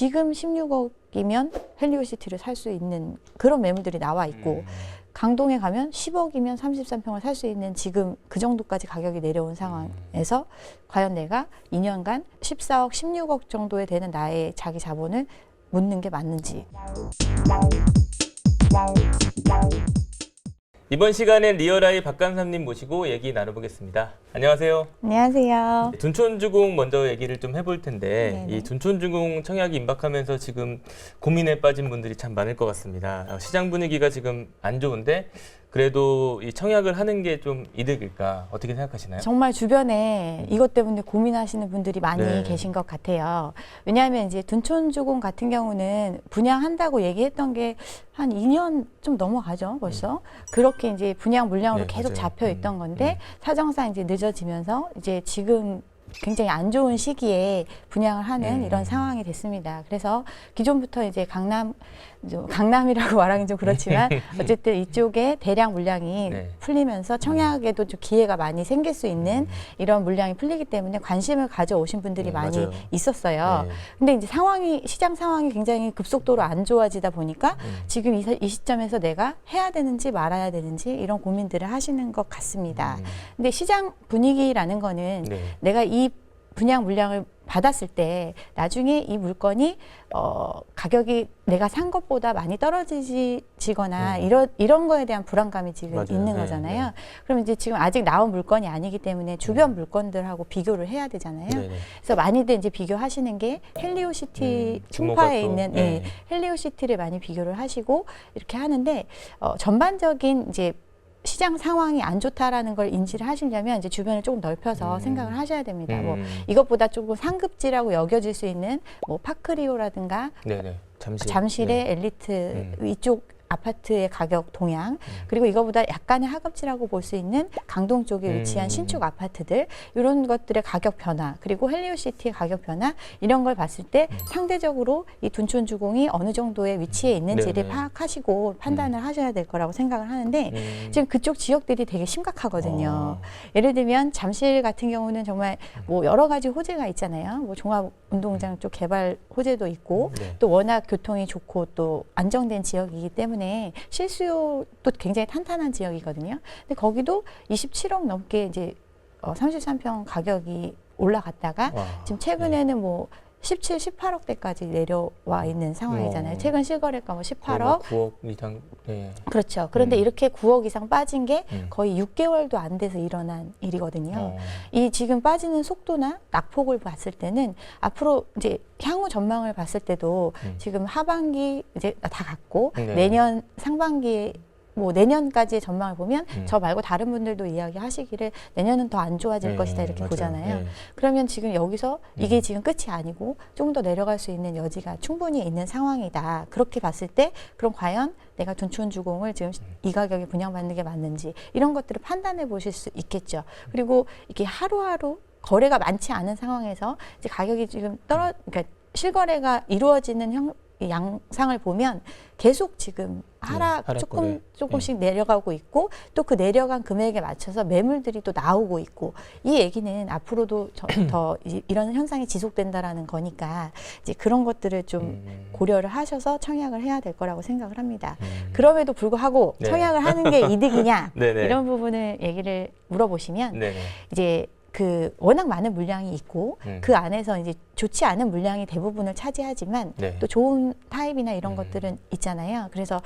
지금 16억이면 헬리오시티를 살 수 있는 그런 매물들이 나와 있고 강동에 가면 10억이면 33평을 살 수 있는 지금 그 정도까지 가격이 내려온 상황에서 과연 내가 2년간 14억, 16억 정도에 되는 나의 자기 자본을 묻는 게 맞는지. 이번 시간엔 리얼아이 박감삼님 모시고 얘기 나눠보겠습니다. 안녕하세요. 안녕하세요. 둔촌주공 먼저 얘기를 좀 해볼 텐데 네네. 이 둔촌주공 청약이 임박하면서 지금 고민에 빠진 분들이 참 많을 것 같습니다. 시장 분위기가 지금 안 좋은데 그래도 이 청약을 하는 게 좀 이득일까 어떻게 생각하시나요? 정말 주변에 이것 때문에 고민하시는 분들이 많이 네. 계신 것 같아요. 왜냐하면 이제 둔촌주공 같은 경우는 분양한다고 얘기했던 게 한 2년 좀 넘어가죠, 벌써. 그렇게 이제 분양 물량으로 네, 계속 맞아요. 잡혀 있던 건데 사정상 이제 늦어지면서 이제 지금 굉장히 안 좋은 시기에 분양을 하는 이런 상황이 됐습니다. 그래서 기존부터 이제 강남이라고 말하긴 좀 그렇지만 어쨌든 이쪽에 대량 물량이 네. 풀리면서 청약에도 좀 기회가 많이 생길 수 있는 이런 물량이 풀리기 때문에 관심을 가져오신 분들이 네, 많이 맞아요. 있었어요. 네. 근데 이제 시장 상황이 굉장히 급속도로 안 좋아지다 보니까 지금 이 시점에서 내가 해야 되는지 말아야 되는지 이런 고민들을 하시는 것 같습니다. 근데 시장 분위기라는 거는 네. 내가 이 분양 물량을 받았을 때 나중에 이 물건이 가격이 내가 산 것보다 많이 떨어지거나 이런 거에 대한 불안감이 지금 맞아요. 있는 네, 거잖아요. 네. 그럼 이제 지금 아직 나온 물건이 아니기 때문에 주변 물건들하고 비교를 해야 되잖아요. 네, 네. 그래서 많이들 이제 비교하시는 게 헬리오시티 규모가 송파에 또, 있는 네. 헬리오시티를 많이 비교를 하시고 이렇게 하는데 전반적인 이제 시장 상황이 안 좋다라는 걸 인지를 하시려면 이제 주변을 조금 넓혀서 생각을 하셔야 됩니다. 뭐 이것보다 조금 상급지라고 여겨질 수 있는 뭐 파크리오라든가 네네. 잠실의 네. 엘리트 이쪽 아파트의 가격 동향 그리고 이거보다 약간의 하급지라고 볼 수 있는 강동 쪽에 위치한 신축 아파트들 이런 것들의 가격 변화 그리고 헬리오시티의 가격 변화 이런 걸 봤을 때 상대적으로 이 둔촌주공이 어느 정도의 위치에 있는지를 네네. 파악하시고 판단을 하셔야 될 거라고 생각을 하는데 지금 그쪽 지역들이 되게 심각하거든요. 예를 들면 잠실 같은 경우는 정말 뭐 여러 가지 호재가 있잖아요. 뭐 종합운동장 쪽 개발 호재도 있고 네. 또 워낙 교통이 좋고 또 안정된 지역이기 때문에 실수요도 굉장히 탄탄한 지역이거든요. 근데 거기도 27억 넘게 이제 33평 가격이 올라갔다가 와, 지금 최근에는 뭐 17, 18억대까지 내려와 있는 상황이잖아요. 최근 실거래가 뭐 18억. 9억 이상. 네. 그렇죠. 그런데 이렇게 9억 이상 빠진 게 거의 6개월도 안 돼서 일어난 일이거든요. 이 지금 빠지는 속도나 낙폭을 봤을 때는 앞으로 이제 향후 전망을 봤을 때도 지금 하반기 이제 다 갔고 네. 내년 상반기에 뭐 내년까지의 전망을 보면 저 말고 다른 분들도 이야기하시기를 내년은 더 안 좋아질 네, 것이다 이렇게 맞아요. 보잖아요. 네. 그러면 지금 여기서 이게 지금 끝이 아니고 조금 더 내려갈 수 있는 여지가 충분히 있는 상황이다. 그렇게 봤을 때 그럼 과연 내가 둔촌주공을 지금 이 가격에 분양받는 게 맞는지 이런 것들을 판단해 보실 수 있겠죠. 그리고 이게 하루하루 거래가 많지 않은 상황에서 이제 가격이 지금 그러니까 실거래가 이루어지는 양상을 보면 계속 지금 하락거래. 조금씩 내려가고 있고 또 그 내려간 금액에 맞춰서 매물들이 또 나오고 있고 이 얘기는 앞으로도 더 이런 현상이 지속된다라는 거니까 이제 그런 것들을 좀 고려를 하셔서 청약을 해야 될 거라고 생각을 합니다. 그럼에도 불구하고 네. 청약을 하는 게 이득이냐 네네. 이런 부분을 얘기를 물어보시면 네네. 이제 그 워낙 많은 물량이 있고 그 안에서 이제 좋지 않은 물량이 대부분을 차지하지만 네. 또 좋은 타입이나 이런 것들은 있잖아요. 그래서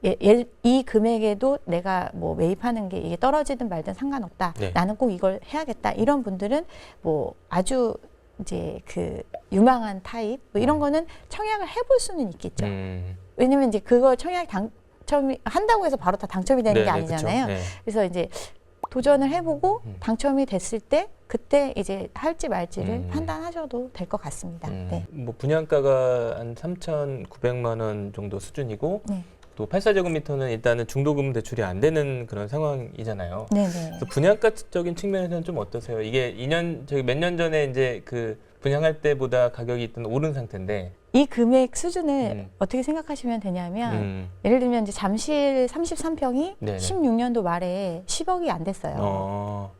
이 금액에도 내가 뭐 매입하는 게 이게 떨어지든 말든 상관없다. 네. 나는 꼭 이걸 해야겠다. 이런 분들은 뭐 아주 이제 그 유망한 타입 뭐 이런 거는 청약을 해볼 수는 있겠죠. 왜냐면 이제 그걸 청약 당첨이 한다고 해서 바로 다 당첨이 되는 게 아니잖아요. 그쵸. 네. 그래서 이제 도전을 해보고 당첨이 됐을 때 그때 이제 할지 말지를 판단하셔도 될 것 같습니다. 네. 뭐 분양가가 한 3,900만 원 정도 수준이고 네. 또 84제곱미터는 일단은 중도금 대출이 안 되는 그런 상황이잖아요. 네네. 그래서 분양가적인 측면에서는 좀 어떠세요? 이게 몇 년 전에 이제 그 분양할 때보다 가격이 일단 오른 상태인데 이 금액 수준을 어떻게 생각하시면 되냐면 예를 들면 이제 잠실 33평이 네네. 16년도 말에 10억이 안 됐어요.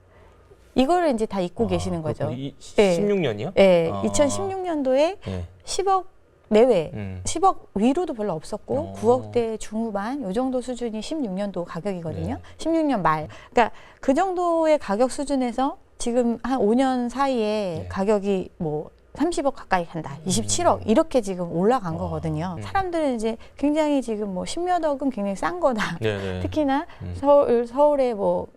이거를 이제 다 잊고 계시는 거죠. 16년이요? 네, 2016년도에 네. 10억 내외 10억 위로도 별로 없었고 어. 9억대 중후반 요 정도 수준이 16년도 가격이거든요. 네. 16년 말. 그러니까 그 정도의 가격 수준에서 지금 한 5년 사이에 네. 가격이 뭐 30억 가까이 간다. 27억 이렇게 지금 올라간 와. 거거든요. 사람들은 이제 굉장히 지금 뭐 10몇 억은 굉장히 싼 거다. 네네. 특히나 서울에 뭐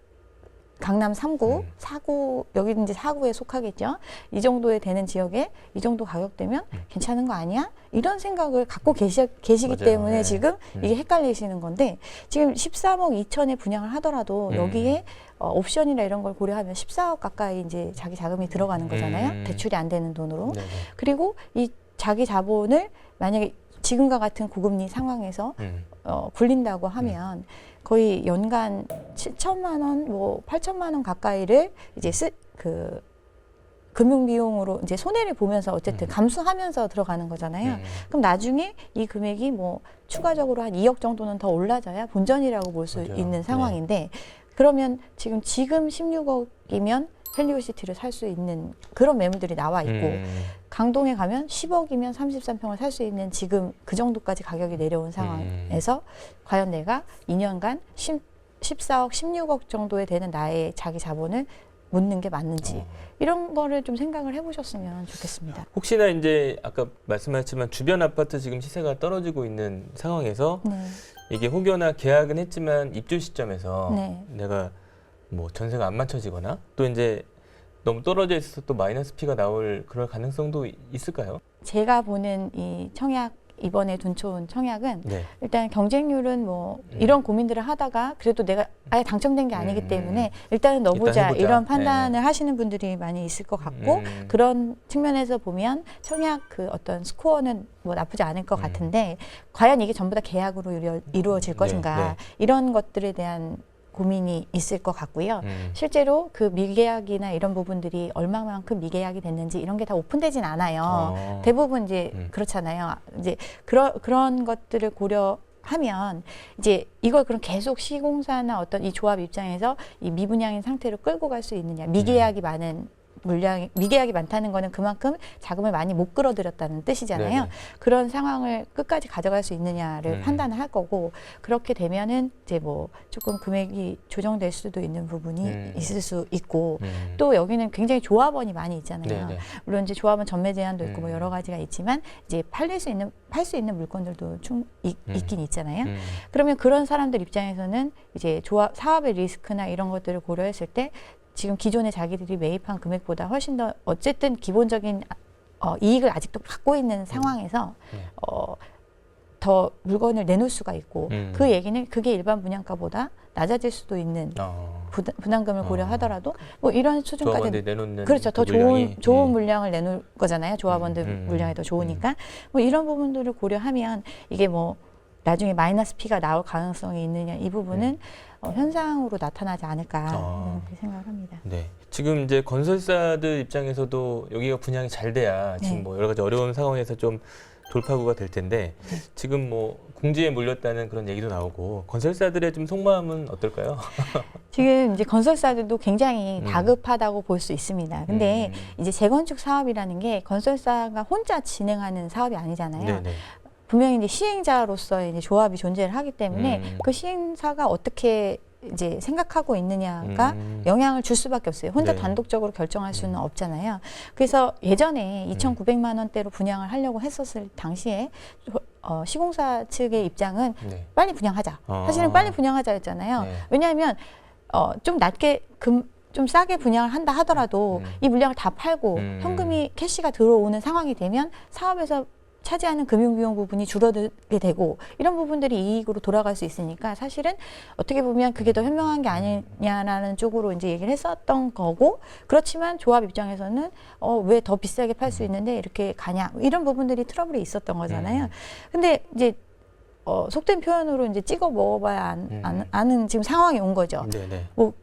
강남 3구, 4구, 여기 이제 4구에 속하겠죠. 이 정도에 되는 지역에 이 정도 가격대면 괜찮은 거 아니야? 이런 생각을 갖고 계시기 맞아요. 때문에 네. 지금 이게 헷갈리시는 건데 지금 13억 2천에 분양을 하더라도 여기에 옵션이나 이런 걸 고려하면 14억 가까이 이제 자기 자금이 들어가는 거잖아요. 대출이 안 되는 돈으로. 네네. 그리고 이 자기 자본을 만약에 지금과 같은 고금리 상황에서 굴린다고 하면 거의 연간 7천만 원, 뭐 8천만 원 가까이를 이제 그 금융 비용으로 이제 손해를 보면서 어쨌든 감수하면서 들어가는 거잖아요. 그럼 나중에 이 금액이 뭐 추가적으로 한 2억 정도는 더 올라져야 본전이라고 볼 수 맞아요. 있는 상황인데 그러면 지금 16억이면 헬리오시티를 살 수 있는 그런 매물들이 나와 있고 강동에 가면 10억이면 33평을 살 수 있는 지금 그 정도까지 가격이 내려온 상황에서 과연 내가 2년간 14억, 16억 정도에 되는 나의 자기 자본을 묻는 게 맞는지 이런 거를 좀 생각을 해보셨으면 좋겠습니다. 혹시나 이제 아까 말씀하셨지만 주변 아파트 지금 시세가 떨어지고 있는 상황에서 네. 이게 혹여나 계약은 했지만 입주 시점에서 네. 내가 뭐 전세가 안 맞춰지거나 또 이제 너무 떨어져 있어서 또 마이너스 피가 나올 그럴 가능성도 있을까요? 제가 보는 이 청약 이번에 둔촌 청약은 네. 일단 경쟁률은 뭐 이런 고민들을 하다가 그래도 내가 아예 당첨된 게 아니기 때문에 일단은 일단 넣어보자 해보자. 이런 판단을 하시는 분들이 많이 있을 것 같고 그런 측면에서 보면 청약 그 어떤 스코어는 뭐 나쁘지 않을 것 같은데 과연 이게 전부 다 계약으로 이루어질 것인가 네. 이런 것들에 대한 고민이 있을 것 같고요. 실제로 그 미계약이나 이런 부분들이 얼마만큼 미계약이 됐는지 이런 게 다 오픈되진 않아요. 대부분 이제 그렇잖아요. 이제 그런 것들을 고려하면 이제 이걸 그럼 계속 시공사나 어떤 이 조합 입장에서 이 미분양인 상태로 끌고 갈 수 있느냐. 미계약이 많은 미계약이 많다는 거는 그만큼 자금을 많이 못 끌어들였다는 뜻이잖아요. 네네. 그런 상황을 끝까지 가져갈 수 있느냐를 판단을 할 거고 그렇게 되면은 이제 뭐 조금 금액이 조정될 수도 있는 부분이 있을 수 있고 또 여기는 굉장히 조합원이 많이 있잖아요. 네네. 물론 이제 조합원 전매 제한도 있고 뭐 여러 가지가 있지만 이제 팔 수 있는 물건들도 있긴 있잖아요. 그러면 그런 사람들 입장에서는 이제 사업의 리스크나 이런 것들을 고려했을 때 지금 기존에 자기들이 매입한 금액보다 훨씬 더 어쨌든 기본적인 이익을 아직도 갖고 있는 상황에서 더 물건을 내놓을 수가 있고 그 얘기는 그게 일반 분양가보다 낮아질 수도 있는 부담금을 고려하더라도 뭐 이런 수준까지 조합원들이 내놓는 그렇죠. 더 그 물량이, 좋은 물량을 내놓을 거잖아요. 조합원들 물량이 더 좋으니까 뭐 이런 부분들을 고려하면 이게 뭐 나중에 마이너스 P가 나올 가능성이 있느냐 이 부분은 현상으로 나타나지 않을까 이렇게 생각을 합니다. 네. 지금 이제 건설사들 입장에서도 여기가 분양이 잘 돼야 지금 네. 뭐 여러 가지 어려운 상황에서 좀 돌파구가 될 텐데 지금 뭐 공지에 몰렸다는 그런 얘기도 나오고 건설사들의 좀 속마음은 어떨까요? 지금 이제 건설사들도 굉장히 다급하다고 볼 수 있습니다. 근데 이제 재건축 사업이라는 게 건설사가 혼자 진행하는 사업이 아니잖아요. 네네. 분명히 이제 시행자로서의 이제 조합이 존재를 하기 때문에 그 시행사가 어떻게 이제 생각하고 있느냐가 영향을 줄 수밖에 없어요. 혼자 네. 단독적으로 결정할 수는 없잖아요. 그래서 예전에 2,900만 원대로 분양을 하려고 했었을 당시에 시공사 측의 입장은 네. 빨리 분양하자. 사실은 빨리 분양하자였잖아요. 네. 왜냐하면 좀 낮게 좀 싸게 분양을 한다 하더라도 이 물량을 다 팔고 현금이 캐시가 들어오는 상황이 되면 사업에서 차지하는 금융비용 부분이 줄어들게 되고 이런 부분들이 이익으로 돌아갈 수 있으니까 사실은 어떻게 보면 그게 더 현명한 게 아니냐라는 쪽으로 이제 얘기를 했었던 거고 그렇지만 조합 입장에서는 왜 더 비싸게 팔 수 있는데 이렇게 가냐 이런 부분들이 트러블이 있었던 거잖아요. 근데 이제 속된 표현으로 이제 찍어 먹어봐야 아는 지금 상황이 온 거죠. 네네. 뭐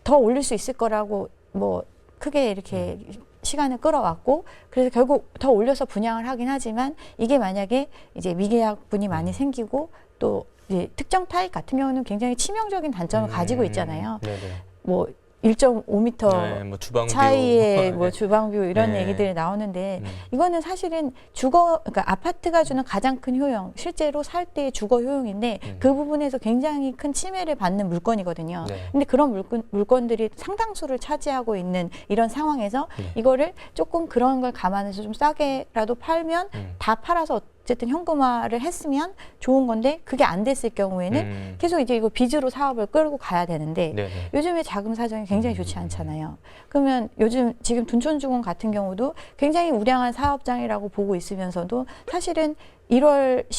더 올릴 수 있을 거라고 뭐 크게 이렇게 시간을 끌어왔고 그래서 결국 더 올려서 분양을 하긴 하지만 이게 만약에 이제 미계약분이 많이 생기고 또 이제 특정 타입 같은 경우는 굉장히 치명적인 단점을 가지고 있잖아요. 네네. 뭐 1.5m 네, 뭐 주방뷰 차이의 뭐 주방뷰 이런 네. 얘기들이 나오는데 이거는 사실은 그러니까 아파트가 주는 가장 큰 효용, 실제로 살 때의 주거 효용인데 그 부분에서 굉장히 큰 침해를 받는 물건이거든요. 네. 근데 그런 물건들이 상당수를 차지하고 있는 이런 상황에서 네. 이거를 조금 그런 걸 감안해서 좀 싸게라도 팔면 다 팔아서 어쨌든 현금화를 했으면 좋은 건데 그게 안 됐을 경우에는 계속 이제 이거 빚으로 사업을 끌고 가야 되는데 네네. 요즘에 자금 사정이 굉장히 좋지 않잖아요. 그러면 요즘 지금 둔촌주공 같은 경우도 굉장히 우량한 사업장이라고 보고 있으면서도 사실은 1월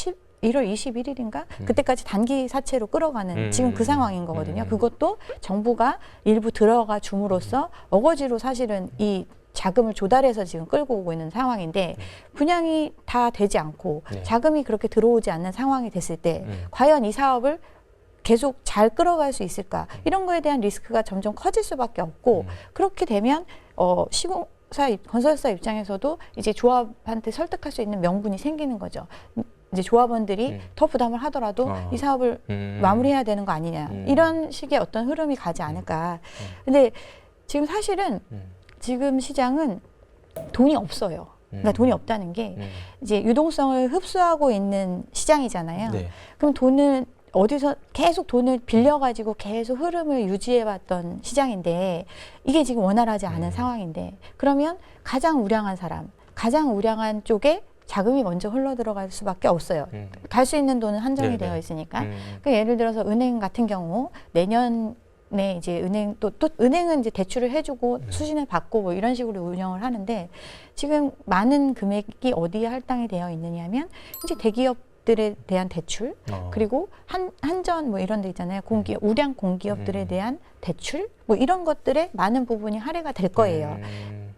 21일인가? 그때까지 단기 사채로 끌어가는 지금 그 상황인 거거든요. 그것도 정부가 일부 들어가 줌으로써 어거지로 사실은 이 자금을 조달해서 지금 끌고 오고 있는 상황인데 분양이 다 되지 않고 네. 자금이 그렇게 들어오지 않는 상황이 됐을 때 과연 이 사업을 계속 잘 끌어갈 수 있을까? 이런 거에 대한 리스크가 점점 커질 수밖에 없고 그렇게 되면 건설사 입장에서도 이제 조합한테 설득할 수 있는 명분이 생기는 거죠. 이제 조합원들이 더 부담을 하더라도 이 사업을 마무리해야 되는 거 아니냐. 이런 식의 어떤 흐름이 가지 않을까. 근데 지금 사실은 지금 시장은 돈이 없어요. 그러니까 돈이 없다는 게 이제 유동성을 흡수하고 있는 시장이잖아요. 네. 그럼 돈을 어디서 계속 돈을 빌려가지고 계속 흐름을 유지해왔던 시장인데 이게 지금 원활하지 않은 상황인데 그러면 가장 우량한 사람, 가장 우량한 쪽에 자금이 먼저 흘러 들어갈 수밖에 없어요. 갈 수 있는 돈은 한정이 네네. 되어 있으니까. 그러니까 예를 들어서 은행 같은 경우 내년에 이제 은행 또 은행은 이제 대출을 해주고 수신을 받고 뭐 이런 식으로 운영을 하는데 지금 많은 금액이 어디에 할당이 되어 있느냐면 이제 대기업들에 대한 대출 그리고 한전 뭐 이런 데 있잖아요. 우량 공기업들에 대한 대출 뭐 이런 것들에 많은 부분이 할애가 될 거예요.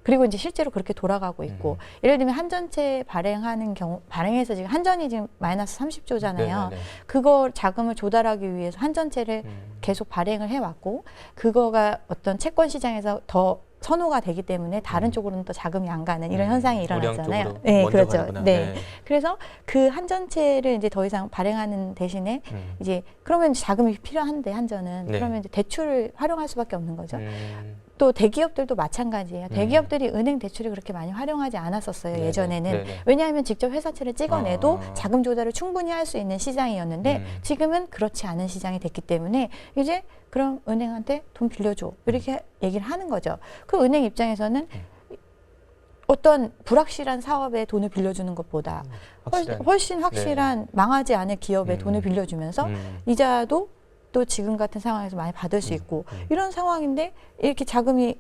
그리고 이제 실제로 그렇게 돌아가고 있고 예를 들면 한전채 발행해서 지금 한전이 지금 마이너스 30조잖아요. 그거 자금을 조달하기 위해서 한전채를 계속 발행을 해왔고 그거가 어떤 채권 시장에서 더 선호가 되기 때문에 다른 쪽으로는 또 자금이 안 가는 이런 현상이 일어났잖아요. 네, 그렇죠. 네. 네. 그래서 그 한전채를 이제 더 이상 발행하는 대신에 이제 그러면 자금이 필요한데 한전은 네. 그러면 이제 대출을 활용할 수밖에 없는 거죠. 또 대기업들도 마찬가지예요. 대기업들이 은행 대출을 그렇게 많이 활용하지 않았었어요. 네네. 예전에는. 네네. 왜냐하면 직접 회사채를 찍어내도 자금 조달을 충분히 할 수 있는 시장이었는데 지금은 그렇지 않은 시장이 됐기 때문에 이제 그럼 은행한테 돈 빌려줘. 이렇게 얘기를 하는 거죠. 그 은행 입장에서는 어떤 불확실한 사업에 돈을 빌려주는 것보다 훨씬 확실한 망하지 않을 기업에 돈을 빌려주면서 이자도 또 지금 같은 상황에서 많이 받을 수 있고 이런 상황인데 이렇게 자금이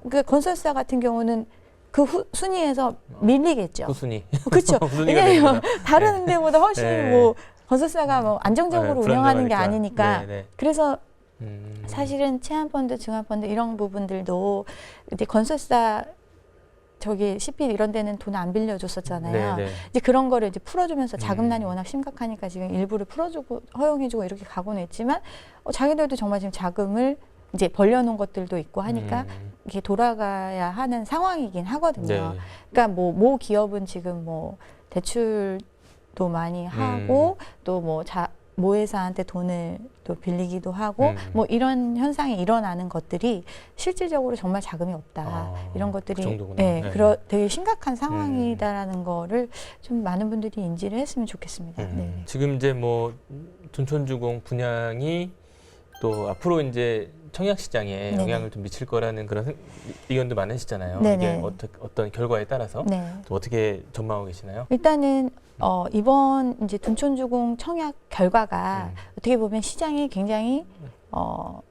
그 건설사 같은 경우는 그 순위에서 밀리겠죠. 후순위. 그렇죠. 후순위가 왜냐하면 되는구나. 다른 데보다 훨씬 네. 뭐 건설사가 뭐 안정적으로 네, 운영하는 게 불안정하니까. 아니니까 네, 네. 그래서 사실은 체한펀드, 증한펀드 이런 부분들도 이제 건설사 CP 이런 데는 돈 안 빌려줬었잖아요. 네, 네. 이제 그런 거를 이제 풀어주면서 자금난이 워낙 심각하니까 지금 일부를 풀어주고 허용해주고 이렇게 가고는 있지만 자기들도 정말 지금 자금을 이제 벌려놓은 것들도 있고 하니까 이게 돌아가야 하는 상황이긴 하거든요. 네. 그러니까 모 기업은 지금 뭐 대출도 많이 하고 또 뭐 모 회사한테 돈을 또 빌리기도 하고 뭐 이런 현상이 일어나는 것들이 실질적으로 정말 자금이 없다. 이런 것들이 그 정도구나. 네, 네. 되게 심각한 상황이다라는 거를 좀 많은 분들이 인지를 했으면 좋겠습니다. 네. 지금 이제 뭐 둔촌주공 분양이 또 앞으로 이제 청약 시장에 네네. 영향을 좀 미칠 거라는 그런 의견도 많으시잖아요. 네네. 이게 어떤 결과에 따라서 네. 또 어떻게 전망하고 계시나요? 일단은 이번 이제 둔촌주공 청약 결과가 어떻게 보면 시장에 굉장히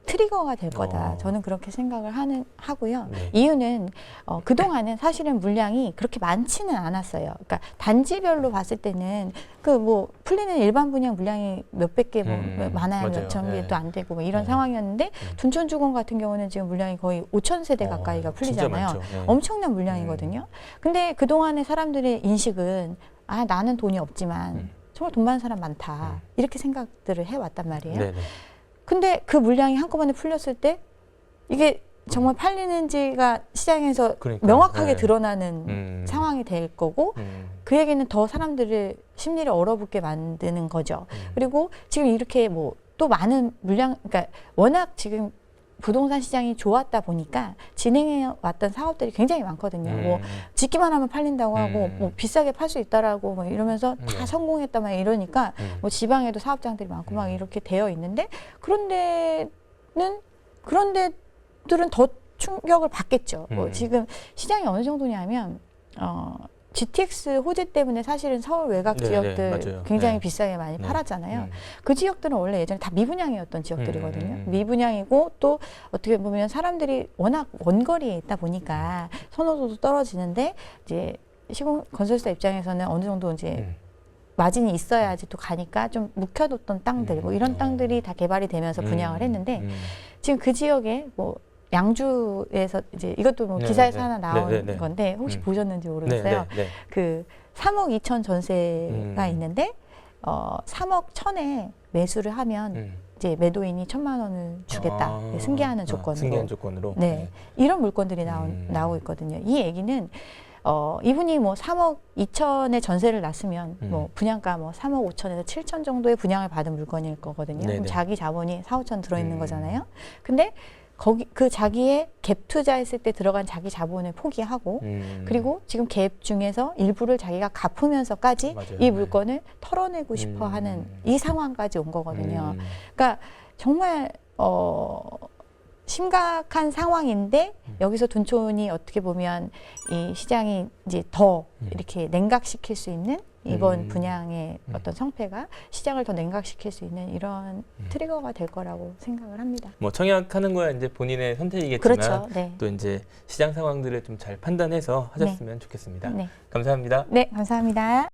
트리거가 될 거다. 저는 그렇게 생각을 하고요. 네. 이유는 그동안은 사실은 물량이 그렇게 많지는 않았어요. 그러니까 단지별로 봤을 때는 그 뭐 풀리는 일반 분양 물량이 몇백 개 많아야 맞아요. 몇천 네. 개도 안 되고 뭐 이런 네. 상황이었는데 둔촌주공 같은 경우는 지금 물량이 거의 5,000세대 가까이가 풀리잖아요. 진짜 많죠. 네. 엄청난 물량이거든요. 근데 그동안의 사람들의 인식은 나는 돈이 없지만 정말 돈 많은 사람 많다. 이렇게 생각들을 해왔단 말이에요. 네네. 근데 그 물량이 한꺼번에 풀렸을 때 이게 정말 팔리는지가 시장에서 그러니까요. 명확하게 네. 드러나는 상황이 될 거고 그 얘기는 더 사람들의 심리를 얼어붙게 만드는 거죠. 그리고 지금 이렇게 뭐 또 많은 물량, 그러니까 워낙 지금 부동산 시장이 좋았다 보니까 진행해 왔던 사업들이 굉장히 많거든요. 뭐 짓기만 하면 팔린다고 하고 뭐 비싸게 팔 수 있다라고 뭐 이러면서 다 성공했다 막 이러니까 뭐 지방에도 사업장들이 많고 막 이렇게 되어 있는데 그런 데들은 더 충격을 받겠죠. 뭐 지금 시장이 어느 정도냐면 GTX 호재 때문에 사실은 서울 외곽 지역들 맞아요. 굉장히 비싸게 많이 팔았잖아요. 그 지역들은 원래 예전에 다 미분양이었던 지역들이거든요. 미분양이고 또 어떻게 보면 사람들이 워낙 원거리에 있다 보니까 선호도도 떨어지는데 이제 시공 건설사 입장에서는 어느 정도 이제 마진이 있어야지 또 가니까 좀 묵혀뒀던 땅들 뭐 이런 땅들이 다 개발이 되면서 분양을 했는데 지금 그 지역에 뭐 양주에서 이제 이것도 뭐 기사에서 하나 나온 건데 혹시 보셨는지 모르겠어요. 그 3억 2천 전세가 있는데 3억 1천에 매수를 하면 이제 매도인이 1,000만 원을 주겠다. 승계하는 조건으로. 승계하는 조건으로. 네. 이런 물건들이 나오고 있거든요. 이 얘기는 이분이 뭐 3억 2천에 전세를 놨으면 뭐 분양가 뭐 3억 5천에서 7천 정도의 분양을 받은 물건일 거거든요. 그럼 자기 자본이 4, 5천 들어있는 거잖아요. 근데 그 자기의 갭 투자했을 때 들어간 자기 자본을 포기하고 그리고 지금 갭 중에서 일부를 자기가 갚으면서까지 이 물건을 털어내고 싶어 하는 이 상황까지 온 거거든요. 그러니까 정말 심각한 상황인데 여기서 둔촌이 어떻게 보면 이 시장이 이제 더 이렇게 냉각시킬 수 있는 이번 분양의 어떤 성패가 시장을 더 냉각시킬 수 있는 이런 트리거가 될 거라고 생각을 합니다. 뭐 청약하는 거야 이제 본인의 선택이겠지만 그렇죠. 네. 또 이제 시장 상황들을 좀 잘 판단해서 하셨으면 좋겠습니다. 감사합니다. 네, 감사합니다.